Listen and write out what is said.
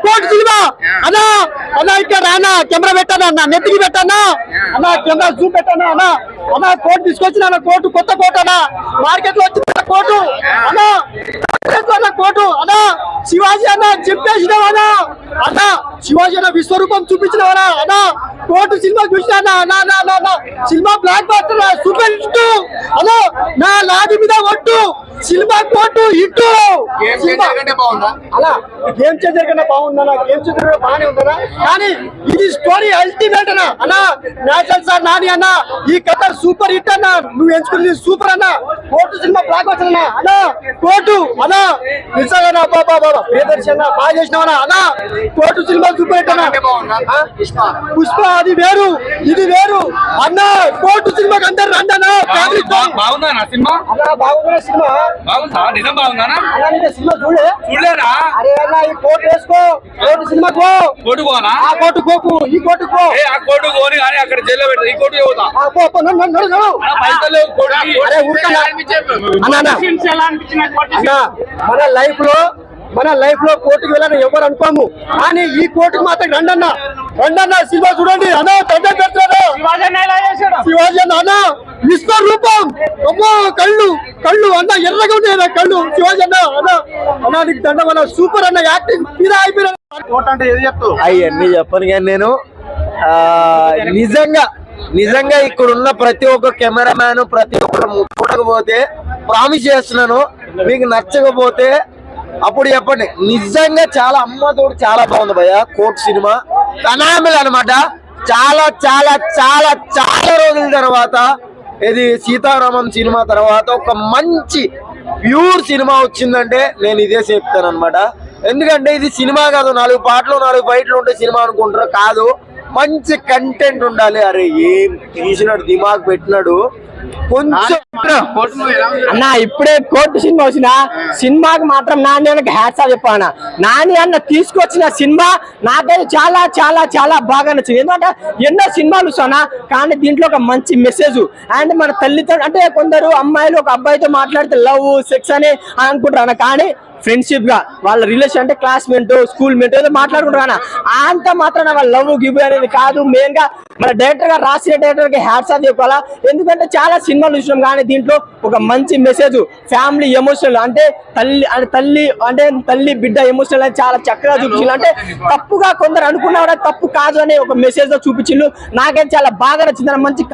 court cinema అన్నా అన్నా ఇక్కడ రానా కెమెరా పెట్టానా అన్న నెత్తికి పెట్టానా అన్నా కెమెరా జూమ్ పెట్టానా అన్నా అన్నా కోర్టు తీసుకొచ్చిన అన్న కోర్టు కొత్త కోర్టు అన్నా మార్కెట్ లో వచ్చిన కోర్టు అన్నా కోర్టు అన్నా శివాజీ అన్న చెప్పేసినవానా అన్న శివాజీ అన్న విశ్వరూపం చూపించినవానా అన్నా కోర్టు సినిమా చూసినా అన్నా cinema block buster super hit అన్నా నా లాది మీద ఒట్టు సినిమా కోర్టు హిట్ అలా గేమ్ చేంజర్ కన్నా బాగుందన్నా గేమ్ చేంజర్ బాగానే ఉందన్నా కానీ ఇది స్టోరీ అల్టిమేట్ అన్నా అన్నా నేషనల్ సార్ నాని అన్న ఈ కథ సూపర్ హిట్ అన్నా నువ్వు ఎంచుకున్నది సూపర్ అన్నా కోర్టు సినిమా బ్లాక్ బస్టర్ అన్నా అన్నా కోర్టు అన్నా నిజంగా బాబా ప్రియదర్శి అన్న బాగా చేసినావన్నా అన్నా కోర్టు సినిమా సూపర్ హిట్ అన్నా పుష్ప అది వేరు ఇది వేరు అన్న కోర్టు సినిమాకి అందరు రండన్నా ఫ్యామిలీ బాగుందా సినిమా బాగుందా సినిమా బాగుందా నిజం బాగుందా సినిమా చూడలేరా అరే అన్న ఈ కోర్టు వేసుకో కోర్టు సినిమా కోర్టు పోనా ఆ కోర్టు పోకు ఈ కోర్టు పో ఆ కోర్టు పోని కానీ అక్కడ జైల్లో పెడతా ఈ కోర్టు పోతా పైసలు అరే మన లైఫ్ లో కోర్టుకి వెళ్ళని ఎవరు అనుకోము కానీ ఈ కోర్టుకి మాత్రం రండన్న సినిమా చూడండి అన్న తండ్రి పెడతాడు శివాజీ అన్న విశ్వరూపం అమ్మో కళ్ళు అన్న ఎర్రగా ఉన్నాయి కళ్ళు శివాజీ అన్న నీకు దండం అన్న సూపర్ అన్న యాక్టింగ్ మీద అయిపోయినా అవన్నీ చెప్పను కానీ నేను నిజంగా ఇక్కడ ఉన్న ప్రతి ఒక్క కెమెరామ్యాన్ ప్రతి ఒక్కరు చూడకపోతే ప్రామిస్ చేస్తున్నాను మీకు నచ్చకపోతే అప్పుడు చెప్పండి నిజంగా చాలా అమ్మతోడు చాలా బాగుంది భయ్య కోర్టు సినిమా ఫెనామినల్ అన్నమాట చాలా చాలా చాలా చాలా రోజుల తర్వాత ఇది సీతారామం సినిమా తర్వాత ఒక మంచి ప్యూర్ సినిమా వచ్చిందంటే నేను ఇదే చెప్తాను అనమాట ఎందుకంటే ఇది సినిమా కాదు 4 పాటలు 4 ఫైట్లు ఉంటే సినిమా అనుకుంటారు కాదు మంచి కంటెంట్ ఉండాలి అరే ఏం తీసినాడు దిమాగ్ పెట్టినాడు కొంచెం అన్న ఇప్పుడే కోర్టు సినిమా వచ్చిన సినిమాకి మాత్రం నాని అన్నకి హ్యాట్స్ చెప్పాను నాని అన్న తీసుకొచ్చిన సినిమా నాకైతే చాలా చాలా చాలా బాగా నచ్చింది ఎందుకంటే ఎన్నో సినిమాలు చూసానా కానీ దీంట్లో ఒక మంచి మెసేజ్ అండ్ మన తల్లిదండ్రులు అంటే కొందరు అమ్మాయిలు ఒక అబ్బాయితో మాట్లాడితే లవ్ సెక్స్ అని అనుకుంటారు కానీ ఫ్రెండ్షిప్ గా వాళ్ళ రిలేషన్ అంటే క్లాస్మేట్ స్కూల్ మేట్ ఏదో మాట్లాడుకుంటారు అంత మాత్రం వాళ్ళ లవ్ గివ్ అనేది కాదు మెయిన్ గా మన డైరెక్టర్ గా రాసిన డైరెక్టర్ కి హ్యాట్స్ ఆఫ్ చెప్పాలా ఎందుకంటే చాలా సినిమాలు చూసినాం కానీ దీంట్లో ఒక మంచి మెసేజ్ ఫ్యామిలీ ఎమోషనల్ అంటే తల్లి బిడ్డ ఎమోషనల్ అని చాలా చక్కగా చూపించారు అంటే తప్పుగా కొందరు అనుకున్నా తప్పు కాదు అనే ఒక మెసేజ్ తో చూపించిండు నాకైతే చాలా బాగా నచ్చింది మంచి